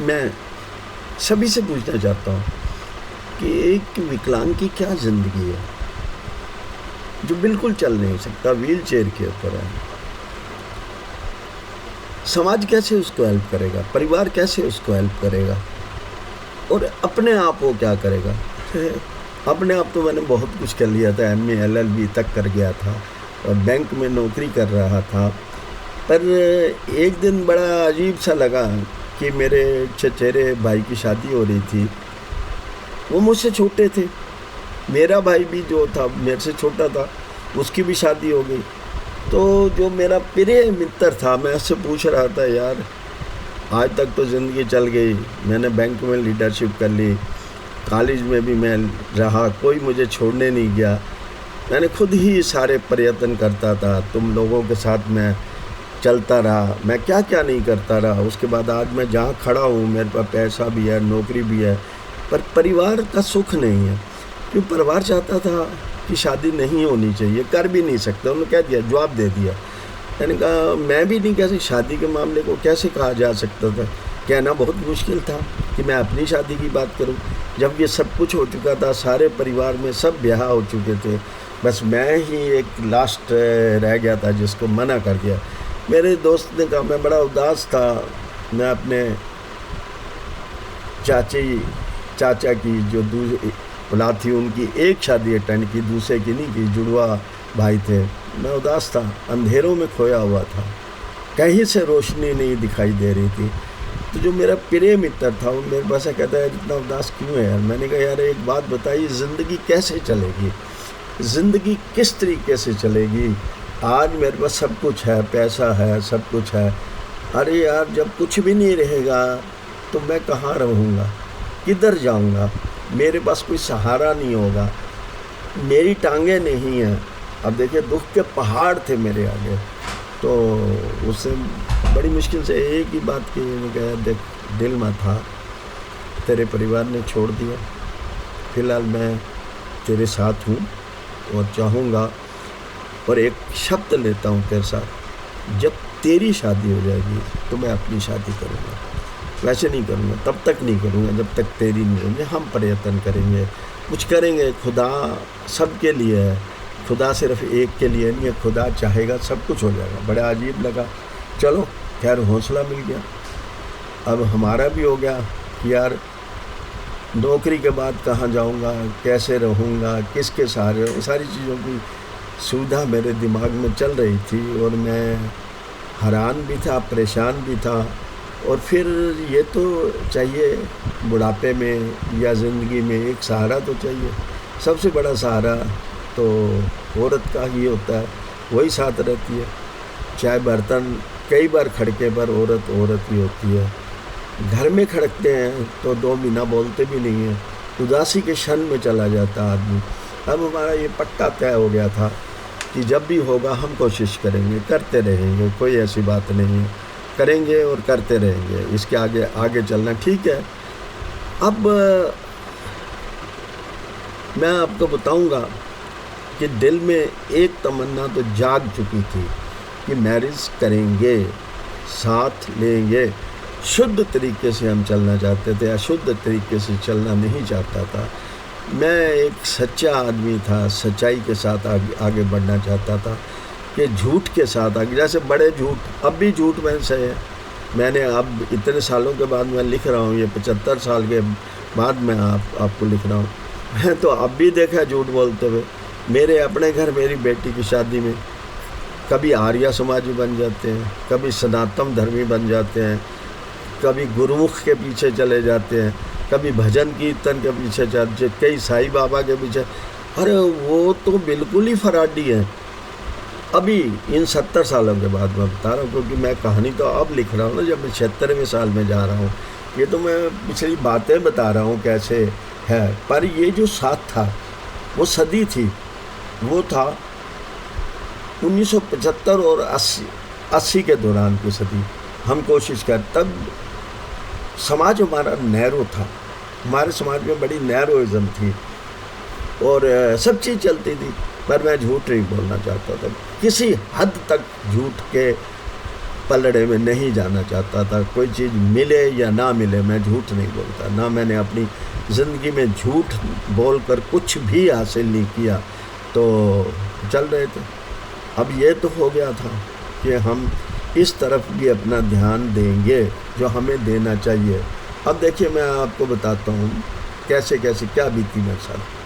मैं सभी से पूछना चाहता हूँ कि एक विकलांग की क्या ज़िंदगी है, जो बिल्कुल चल नहीं सकता, व्हील चेयर के ऊपर है। समाज कैसे उसको हेल्प करेगा, परिवार कैसे उसको हेल्प करेगा, और अपने आप वो क्या करेगा। अपने आप तो मैंने बहुत कुछ कर लिया था, MA LLB तक कर गया था और बैंक में नौकरी कर रहा था। पर एक दिन बड़ा अजीब सा लगा कि मेरे चचेरे भाई की शादी हो रही थी। वो मुझसे छोटे थे, मेरा भाई भी जो था मेरे से छोटा था, उसकी भी शादी हो गई। तो जो मेरा प्रिय मित्र था, मैं उससे पूछ रहा था, यार आज तक तो ज़िंदगी चल गई, मैंने बैंक में लीडरशिप कर ली, कॉलेज में भी मैं रहा, कोई मुझे छोड़ने नहीं गया, मैंने खुद ही सारे प्रयत्न करता था, तुम लोगों के साथ मैं चलता रहा, मैं क्या क्या नहीं करता रहा। उसके बाद आज मैं जहाँ खड़ा हूँ, मेरे पास पैसा भी है, नौकरी भी है, पर परिवार का सुख नहीं है। क्यों? परिवार चाहता था कि शादी नहीं होनी चाहिए, कर भी नहीं सकते, उन्होंने कह दिया, जवाब दे दिया। मैंने कहा मैं भी नहीं, कैसे शादी के मामले को कैसे कहा जा सकता था। कहना बहुत मुश्किल था कि मैं अपनी शादी की बात करूं, जब ये सब कुछ हो चुका था, सारे परिवार में सब ब्याह हो चुके थे, बस मैं ही एक लास्ट रह गया था जिसको मना कर दिया। मेरे दोस्त ने कहा, मैं बड़ा उदास था, मैं अपने चाचा की जो औलाद थी उनकी एक शादी अटेंड की, दूसरे की नहीं की, जुड़वा भाई थे। मैं उदास था, अंधेरों में खोया हुआ था, कहीं से रोशनी नहीं दिखाई दे रही थी। तो जो मेरा प्रिय मित्र था वो मेरे पास कहता है, इतना उदास क्यों है यार। मैंने कहा, यार एक बात बताइए, ज़िंदगी कैसे चलेगी, ज़िंदगी किस तरीके से चलेगी। आज मेरे पास सब कुछ है, पैसा है, सब कुछ है, अरे यार जब कुछ भी नहीं रहेगा तो मैं कहाँ रहूँगा, किधर जाऊँगा, मेरे पास कोई सहारा नहीं होगा, मेरी टांगें नहीं हैं। अब देखिए, दुख के पहाड़ थे मेरे आगे। तो उससे बड़ी मुश्किल से एक ही बात की, मैंने कहा, देख दिल में था, तेरे परिवार ने छोड़ दिया, फ़िलहाल मैं तेरे साथ हूँ और चाहूँगा, और एक शब्द लेता हूँ तेरे साथ, जब तेरी शादी हो जाएगी तो मैं अपनी शादी करूँगा। वैसे नहीं करूँगा, तब तक नहीं करूँगा जब तक तेरी नहीं होगी। हम प्रयत्न करेंगे, कुछ करेंगे, खुदा सबके लिए है, खुदा सिर्फ एक के लिए नहीं है, खुदा चाहेगा सब कुछ हो जाएगा। बड़ा अजीब लगा, चलो खैर हौसला मिल गया। अब हमारा भी हो गया कि यार नौकरी के बाद कहाँ जाऊँगा, कैसे रहूँगा, किसके सहारे, वो सारी चीज़ों की सुविधा मेरे दिमाग में चल रही थी, और मैं हैरान भी था, परेशान भी था। और फिर ये तो चाहिए बुढ़ापे में या ज़िंदगी में एक सहारा तो चाहिए। सबसे बड़ा सहारा तो औरत का ही होता है, वही साथ रहती है। चाहे बर्तन कई बार खड़के पर औरत ही होती है। घर में खड़कते हैं तो 2 महीना बोलते भी नहीं हैं, उदासी के क्षण में चला जाता आदमी। अब हमारा ये पक्का तय हो गया था कि जब भी होगा हम कोशिश करेंगे, करते रहेंगे, कोई ऐसी बात नहीं है, करेंगे और करते रहेंगे, इसके आगे आगे चलना। ठीक है, अब मैं आपको बताऊंगा कि दिल में एक तमन्ना तो जाग चुकी थी कि मैरिज करेंगे, साथ लेंगे। शुद्ध तरीके से हम चलना चाहते थे, अशुद्ध तरीके से चलना नहीं चाहता था। मैं एक सच्चा आदमी था, सच्चाई के साथ आगे बढ़ना चाहता था, कि झूठ के साथ आगे, जैसे बड़े झूठ, अब भी झूठ में से है। मैंने अब इतने सालों के बाद मैं लिख रहा हूँ, ये 75 साल के बाद मैं आपको लिख रहा हूँ। मैं तो अब भी देखा झूठ बोलते हुए। मेरे अपने घर मेरी बेटी की शादी में कभी आर्य समाजी बन जाते हैं, कभी सनातन धर्मी बन जाते हैं, कभी गुरुमुख के पीछे चले जाते हैं, कभी भजन कीर्तन के पीछे चलते, कई साईं बाबा के पीछे। अरे वो तो बिल्कुल ही फराडी हैं। अभी इन 70 सालों के बाद मैं बता रहा हूँ, क्योंकि मैं कहानी तो अब लिख रहा हूँ ना, जब मैं 76वें साल में जा रहा हूँ। ये तो मैं पिछली बातें बता रहा हूँ कैसे है, पर ये जो साथ था वो सदी थी, वो था 1975 और 80 के दौरान की सदी। हम कोशिश कर, तब समाज हमारा नैरो था, हमारे समाज में बड़ी नैरोइज़म थी और सब चीज़ चलती थी। पर मैं झूठ नहीं बोलना चाहता था, किसी हद तक झूठ के पलड़े में नहीं जाना चाहता था। कोई चीज़ मिले या ना मिले, मैं झूठ नहीं बोलता, ना मैंने अपनी ज़िंदगी में झूठ बोलकर कुछ भी हासिल नहीं किया। तो चल रहे थे। अब ये तो हो गया था कि हम इस तरफ भी अपना ध्यान देंगे जो हमें देना चाहिए। अब देखिए, मैं आपको बताता हूँ कैसे कैसे क्या बीती मेरे साथ।